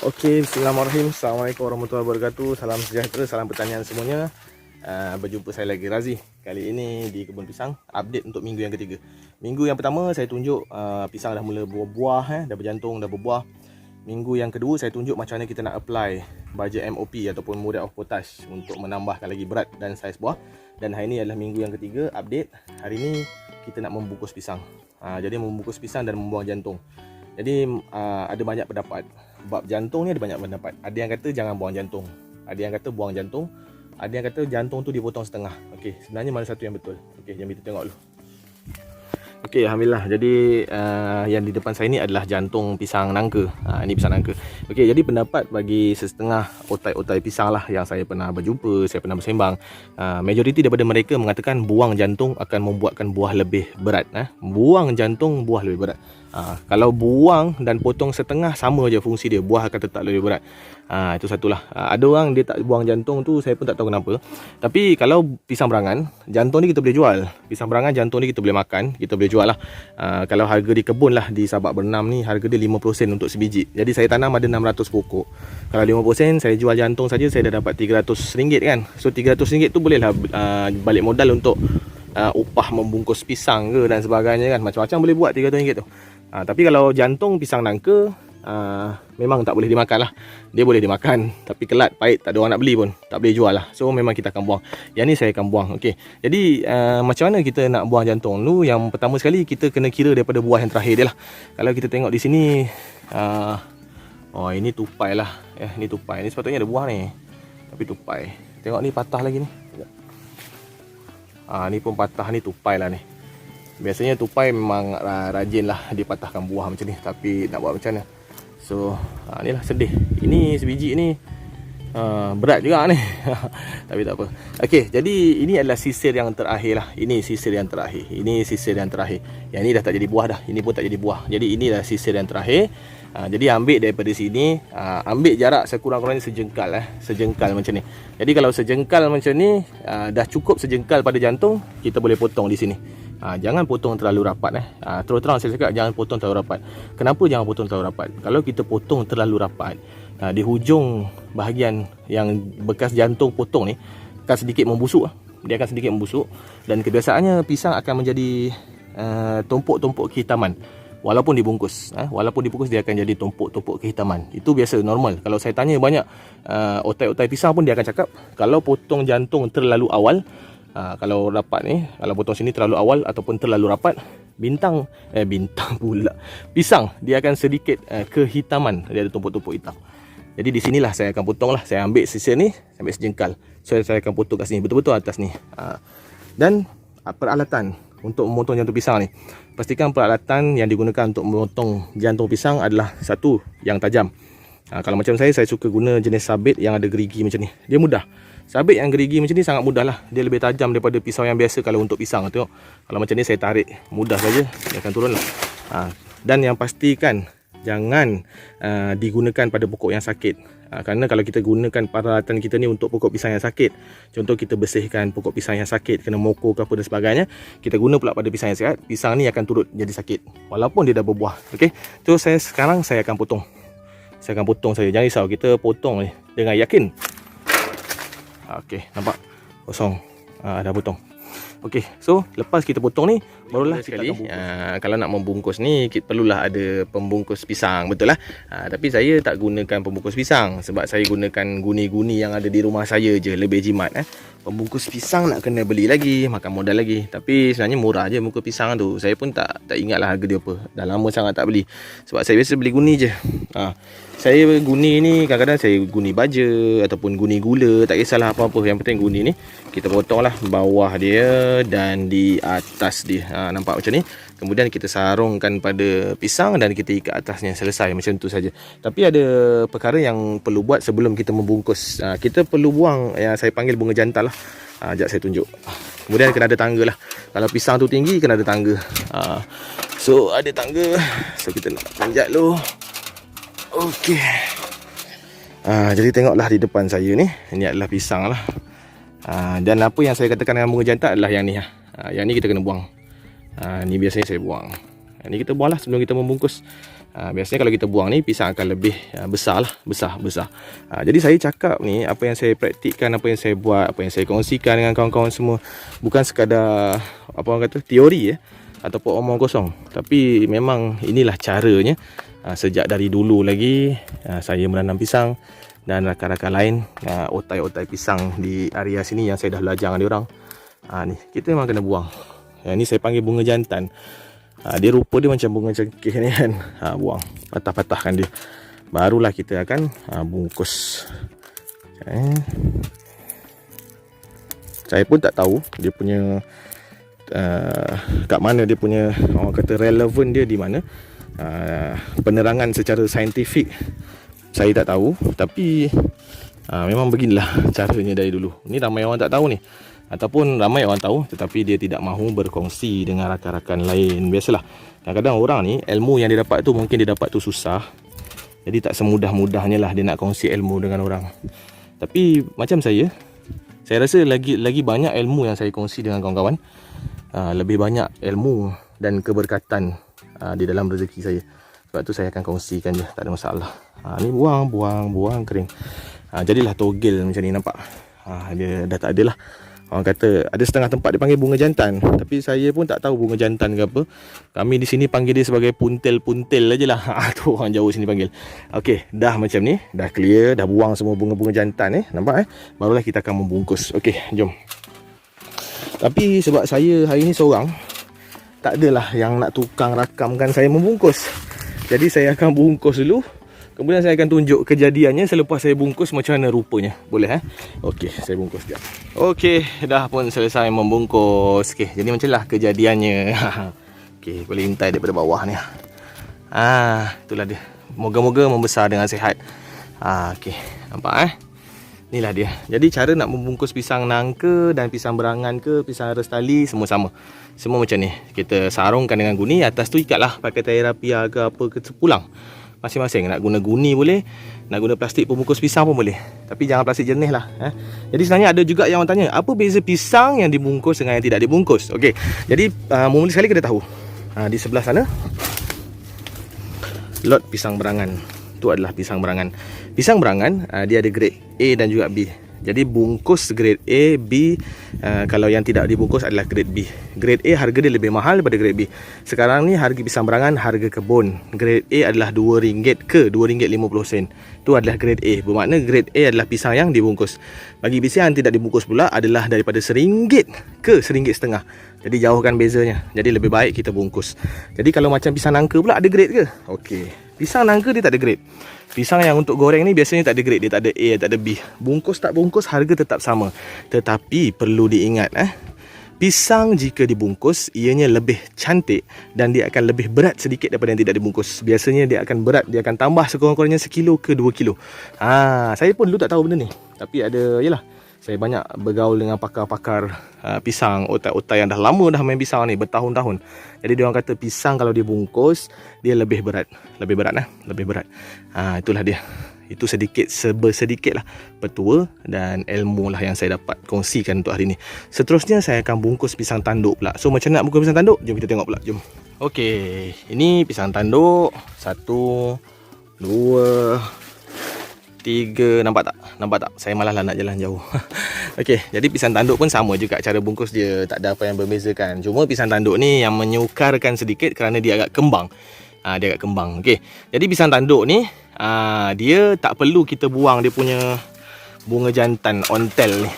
Okey, bismillahirrahmanirrahim. Assalamualaikum warahmatullahi wabarakatuh. Salam sejahtera, salam pertanian semuanya. Berjumpa saya lagi, Razi. Kali ini di kebun pisang, update untuk minggu yang ketiga. Minggu yang pertama saya tunjuk pisang dah mula buah, dah berjantung, dah berbuah. Minggu yang kedua saya tunjuk macam mana kita nak apply baja MOP ataupun Muriate of Potash untuk menambahkan lagi berat dan saiz buah. Dan hari ini adalah minggu yang ketiga, update. Hari ini kita nak membungkus pisang. Jadi membungkus pisang dan membuang jantung. Jadi ada banyak pendapat. Bab jantung ni ada banyak pendapat. Ada yang kata jangan buang jantung, ada yang kata buang jantung, ada yang kata jantung tu dipotong setengah. Okey, sebenarnya mana satu yang betul? Okey, jom kita tengok dulu. Okey, alhamdulillah. Jadi yang di depan saya ni adalah jantung pisang nangka. Ini pisang nangka. Okey, jadi pendapat bagi setengah otai-otai pisang lah yang saya pernah berjumpa, saya pernah bersembang, majoriti daripada mereka mengatakan buang jantung akan membuatkan buah lebih berat. Buang jantung, buah lebih berat. Kalau buang dan potong setengah, sama je fungsi dia, buah akan tetap lebih berat. Itu satulah. Ada orang dia tak buang jantung tu, saya pun tak tahu kenapa. Tapi kalau pisang berangan, jantung ni kita boleh jual. Pisang berangan, jantung ni kita boleh makan, kita boleh jual lah. Kalau harga di kebun lah, di Sabak Bernam ni, harga dia 50 sen untuk sebiji. Jadi saya tanam ada 600 pokok. Kalau 50 sen, saya jual jantung saja, saya dah dapat RM300 kan. So RM300 tu bolehlah balik modal untuk upah membungkus pisang ke dan sebagainya kan. Macam-macam boleh buat RM300 tu. Tapi kalau jantung pisang nangka, memang tak boleh dimakan lah. Dia boleh dimakan, tapi kelat, pahit, tak ada orang nak beli pun, tak boleh jual lah. So memang kita akan buang. Yang ni saya akan buang. Okey. Jadi macam mana kita nak buang jantung tu? Yang pertama sekali kita kena kira daripada buah yang terakhir dia lah. Kalau kita tengok di sini, oh ini tupai lah. Ini tupai. Ini sepatutnya ada buah ni, tapi tupai. Tengok ni patah lagi ni. Ni pun patah, ni tupai lah ni. Biasanya tupai memang rajin lah dia patahkan buah macam ni. Tapi nak buat macam mana? So ni lah, sedih. Ini sebiji ni berat juga ni. Tapi tak apa. Okey, jadi ini adalah sisir yang terakhir lah. Ini sisir yang terakhir. Ini sisir yang terakhir. Yang ni dah tak jadi buah dah. Ini pun tak jadi buah. Jadi ini dah sisir yang terakhir. Jadi ambil daripada sini, ambil jarak sekurang-kurangnya sejengkal sejengkal macam ni. Jadi kalau sejengkal macam ni, dah cukup sejengkal pada jantung, kita boleh potong di sini. Jangan potong terlalu rapat. Terus terang saya cakap, jangan potong terlalu rapat. Kenapa jangan potong terlalu rapat? Kalau kita potong terlalu rapat, di hujung bahagian yang bekas jantung potong ni akan sedikit membusuk. Dia akan sedikit membusuk. Dan kebiasaannya pisang akan menjadi tumpuk-tumpuk kehitaman. Walaupun dibungkus, walaupun dibungkus dia akan jadi tumpuk-tumpuk kehitaman. Itu biasa, normal. Kalau saya tanya banyak otai-otai pisang pun dia akan cakap, kalau potong jantung terlalu awal, kalau rapat ni, kalau potong sini terlalu awal ataupun terlalu rapat, bintang pula, pisang dia akan sedikit kehitaman, dia ada tumpuk-tumpuk hitam. Jadi di sinilah saya akan potong lah. Saya ambil sisir ni sampai sejengkal. So saya akan potong kat sini, betul-betul atas ni. Dan peralatan untuk memotong jantung pisang ni, pastikan peralatan yang digunakan untuk memotong jantung pisang adalah satu yang tajam. Kalau macam saya suka guna jenis sabit yang ada gerigi macam ni. Dia mudah. Sabit yang gerigi macam ni sangat mudah lah. Dia lebih tajam daripada pisau yang biasa kalau untuk pisang. Tengok, kalau macam ni saya tarik, mudah saja, dia akan turun lah. Dan yang pastikan jangan digunakan pada pokok yang sakit. Kerana kalau kita gunakan peralatan kita ni untuk pokok pisang yang sakit, contoh kita bersihkan pokok pisang yang sakit, kena mokok ke apa dan sebagainya, kita guna pula pada pisang yang sihat, pisang ni akan turut jadi sakit walaupun dia dah berbuah. Okey, so sekarang saya akan potong. Saya akan potong saja. Jangan risau, kita potong ni dengan yakin. Okey, nampak? Kosong. Dah potong. Okey, so lepas kita potong ni, barulah sekali kalau nak membungkus ni, kita perlulah ada pembungkus pisang, betul lah. Tapi saya tak gunakan pembungkus pisang sebab saya gunakan guni-guni yang ada di rumah saya je, lebih jimat. Pembungkus pisang nak kena beli lagi, makan modal lagi. Tapi sebenarnya murah je muka pisang tu. Saya pun tak ingatlah harga dia apa. Dah lama sangat tak beli. Sebab saya biasa beli guni je. Saya guni ni kadang-kadang saya guni baja ataupun guni gula, tak kisahlah apa-apa. Yang penting guni ni kita potong lah bawah dia dan di atas dia. Nampak macam ni. Kemudian kita sarungkan pada pisang dan kita ikat atasnya, selesai macam tu saja. Tapi ada perkara yang perlu buat sebelum kita membungkus. Kita perlu buang yang saya panggil bunga jantan lah. Sekejap saya tunjuk. Kemudian kena ada tangga lah. Kalau pisang tu tinggi, kena ada tangga. So ada tangga. So kita nak panjat dulu. Okey. Jadi tengoklah di depan saya ni, ini adalah pisang lah. Dan apa yang saya katakan dengan bunga jantan adalah yang ni. Yang ni kita kena buang. Ni biasanya saya buang. Ni kita buang lah sebelum kita membungkus. Biasanya kalau kita buang ni, pisang akan lebih besar lah, besar. Jadi saya cakap ni, apa yang saya praktikkan, apa yang saya buat, apa yang saya kongsikan dengan kawan-kawan semua, bukan sekadar apa orang kata teori ataupun omong kosong, tapi memang inilah caranya. Sejak dari dulu lagi saya menanam pisang, dan rakan-rakan lain otai-otai pisang di area sini yang saya dah belajar dengan diorang. Ni kita memang kena buang. Yang ni saya panggil bunga jantan. Dia rupa dia macam bunga cengkeh ni kan. Buang, patah-patahkan dia, barulah kita akan bungkus. Saya pun tak tahu dia punya kat mana dia punya, orang kata relevan dia di mana. Penerangan secara saintifik saya tak tahu, tapi memang beginilah caranya dari dulu. Ni ramai orang tak tahu ni, ataupun ramai orang tahu tetapi dia tidak mahu berkongsi dengan rakan-rakan lain. Biasalah, kadang-kadang orang ni ilmu yang dia dapat tu mungkin dia dapat tu susah, jadi tak semudah-mudahnya lah dia nak kongsi ilmu dengan orang. Tapi macam saya rasa lagi banyak ilmu yang saya kongsi dengan kawan-kawan. Lebih banyak ilmu dan keberkatan di dalam rezeki saya. Sebab tu saya akan kongsikan je, tak ada masalah. Ni buang kering. Jadilah togel macam ni, nampak. Dia dah tak ada lah. Orang kata ada setengah tempat dia panggil bunga jantan, tapi saya pun tak tahu bunga jantan ke apa. Kami di sini panggil dia sebagai puntel-puntel aje lah. Tu orang Jawa sini panggil. Okey, dah macam ni, dah clear, dah buang semua bunga-bunga jantan nampak barulah kita akan membungkus. Okey, jom. Tapi sebab saya hari ni seorang, tak adalah yang nak tukang rakamkan saya membungkus. Jadi saya akan bungkus dulu, kemudian saya akan tunjuk kejadiannya selepas saya bungkus macam mana rupanya. Boleh Okey, saya bungkus sekejap. Okey, dah pun selesai membungkus. Okey, jadi macam lah kejadiannya. Okey, boleh intai daripada bawah ni. Itulah dia. Moga-moga membesar dengan sihat. Okey, nampak inilah dia. Jadi cara nak membungkus pisang nangka dan pisang berangan ke pisang restali semua sama. Semua macam ni. Kita sarungkan dengan guni, atas tu ikatlah pakai tali rapia ke apa ke sepulang. Masing-masing nak guna guni boleh, nak guna plastik pembungkus pisang pun boleh. Tapi jangan plastik jernih lah. Jadi sebenarnya ada juga yang orang tanya, apa beza pisang yang dibungkus dengan yang tidak dibungkus? Okey. Jadi mula sekali kita tahu. Di sebelah sana lot pisang berangan. Itu adalah pisang berangan. Pisang berangan dia ada grade A dan juga B. Jadi bungkus grade A, B, kalau yang tidak dibungkus adalah grade B. Grade A harga dia lebih mahal daripada grade B. Sekarang ni harga pisang berangan harga kebun. Grade A adalah RM2 ke RM2.50. Itu adalah grade A. Bermakna grade A adalah pisang yang dibungkus. Bagi pisang yang tidak dibungkus pula adalah daripada RM1 ke RM1.50. Jadi jauhkan bezanya. Jadi lebih baik kita bungkus. Jadi kalau macam pisang nangka pula ada grade ke? Okey. Pisang nangka dia tak ada grade. Pisang yang untuk goreng ni biasanya tak ada grade. Dia tak ada A, tak ada B. Bungkus tak bungkus harga tetap sama. Tetapi perlu diingat pisang jika dibungkus ianya lebih cantik dan dia akan lebih berat sedikit daripada yang tidak dibungkus. Biasanya dia akan berat, dia akan tambah sekurang-kurangnya 1 kilo ke 2 kilo. Saya pun dulu tak tahu benda ni. Tapi yalah, saya banyak bergaul dengan pakar-pakar pisang, otai-otai yang dah lama dah main pisang ni, bertahun-tahun. Jadi dia orang kata pisang kalau dibungkus dia lebih berat. Lebih berat. Itulah dia. Itu sedikit lah petua dan ilmu lah yang saya dapat kongsikan untuk hari ni. Seterusnya saya akan bungkus pisang tanduk pula. So macam nak bungkus pisang tanduk? Jom kita tengok pula. Jom. Okey, ini pisang tanduk. 1, 2, 3. Nampak tak? Saya malah lah nak jalan jauh. Okey, jadi pisang tanduk pun sama juga cara bungkus dia. Tak ada apa yang berbezakan. Cuma pisang tanduk ni yang menyukarkan sedikit kerana dia agak kembang. Okey, jadi pisang tanduk ni dia tak perlu kita buang dia punya bunga jantan ontel ni.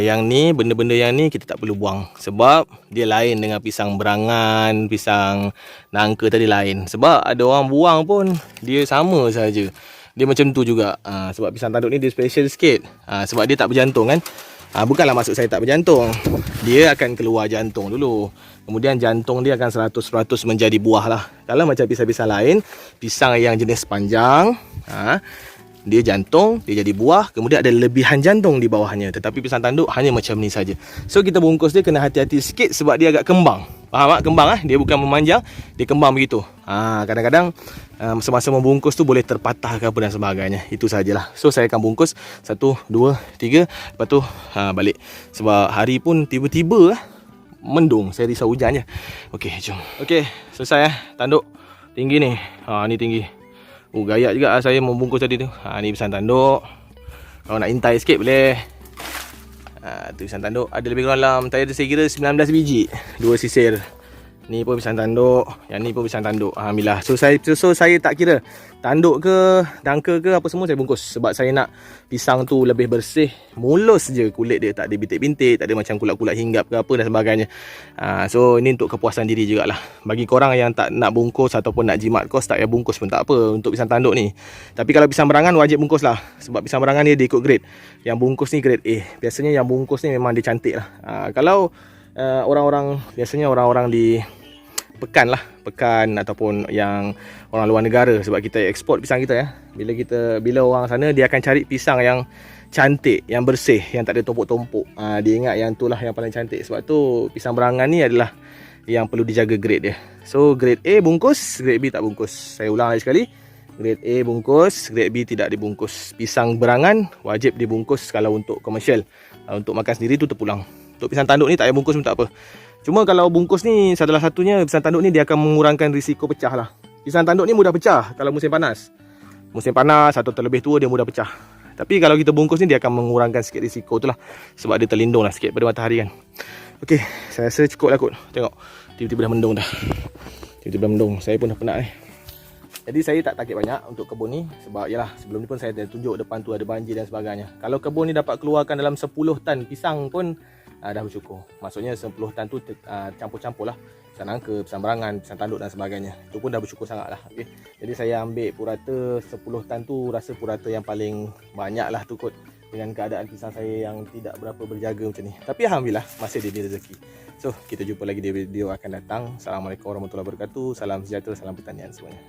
Yang ni, benda-benda yang ni kita tak perlu buang. Sebab dia lain dengan pisang berangan, pisang nangka tadi lain. Sebab ada orang buang pun dia sama saja. Dia macam tu juga. Sebab pisang tanduk ni dia special sikit. Sebab dia tak berjantung kan. Bukanlah maksud saya tak berjantung. Dia akan keluar jantung dulu. Kemudian jantung dia akan 100% menjadi buah lah. Kalau macam pisang-pisang lain, pisang yang jenis panjang, dia jantung, dia jadi buah, kemudian ada lebihan jantung di bawahnya. Tetapi pisang tanduk hanya macam ni saja. So kita bungkus dia kena hati-hati sikit sebab dia agak kembang. Faham tak? Kembang dia bukan memanjang, dia kembang begitu. Kadang-kadang semasa membungkus tu boleh terpatah ke apa dan sebagainya. Itu sajalah. So saya akan bungkus 1, 2, 3, lepas tu balik. Sebab hari pun tiba-tiba mendung. Saya risau hujan je. Okey, jom. Okey, selesai tanduk tinggi ni. Ni tinggi. Gayak juga saya membungkus tadi tu. Ni pisang tanduk. Kalau nak intai sikit boleh. Tu pisang tanduk. Ada lebih kurang dalam, saya kira 19 biji. 2 sisir. Ni pun pisang tanduk, yang ni pun pisang tanduk. Alhamdulillah. So saya tak kira tanduk ke, dangka ke apa semua saya bungkus sebab saya nak pisang tu lebih bersih, mulus je kulit dia, tak ada bintik-bintik, tak ada macam kulat-kulat hinggap ke apa dan sebagainya. So ini untuk kepuasan diri jugalah. Bagi korang yang tak nak bungkus ataupun nak jimat kos, tak payah bungkus pun tak apa untuk pisang tanduk ni. Tapi kalau pisang berangan wajib bungkus lah, sebab pisang berangan ni dia ikut grade. Yang bungkus ni grade A. Biasanya yang bungkus ni memang dia cantik lah. Kalau orang-orang, biasanya orang-orang di pekan ataupun yang orang luar negara, sebab kita ekspor pisang kita ya. Bila orang sana dia akan cari pisang yang cantik, yang bersih, yang tak ada tumpuk-tumpuk. Dia ingat yang itulah yang paling cantik. Sebab tu pisang berangan ni adalah yang perlu dijaga grade dia. So grade A bungkus, grade B tak bungkus. Saya ulang lagi sekali. Grade A bungkus, grade B tidak dibungkus. Pisang berangan wajib dibungkus kalau untuk komersial. Untuk makan sendiri tu terpulang. Untuk pisang tanduk ni tak payah bungkus pun tak apa. Cuma kalau bungkus ni, salah satunya pisang tanduk ni dia akan mengurangkan risiko pecah lah. Pisang tanduk ni mudah pecah kalau musim panas. Musim panas atau terlebih tua dia mudah pecah. Tapi kalau kita bungkus ni dia akan mengurangkan sikit risiko tu lah. Sebab dia terlindung lah sikit pada matahari kan. Okey, saya rasa cukup lah kot. Tengok, tiba-tiba dah mendung dah. Tiba-tiba mendung, saya pun dah penat ni. Jadi saya tak target banyak untuk kebun ni. Sebab yalah, sebelum ni pun saya dah tunjuk depan tu ada banjir dan sebagainya. Kalau kebun ni dapat keluarkan dalam 10 tan pisang pun dah bersyukur. Maksudnya 10 tan tu campur-campur lah. Pisang nangka, pisang berangan, pisang tanduk dan sebagainya. Itu pun dah bersyukur sangat lah. Okay. Jadi saya ambil purata 10 tan tu, rasa purata yang paling banyak lah tu kot. Dengan keadaan pisang saya yang tidak berapa berjaga macam ni. Tapi Alhamdulillah masih diberi rezeki. So kita jumpa lagi di video akan datang. Assalamualaikum warahmatullahi wabarakatuh. Salam sejahtera, salam pertanian semuanya.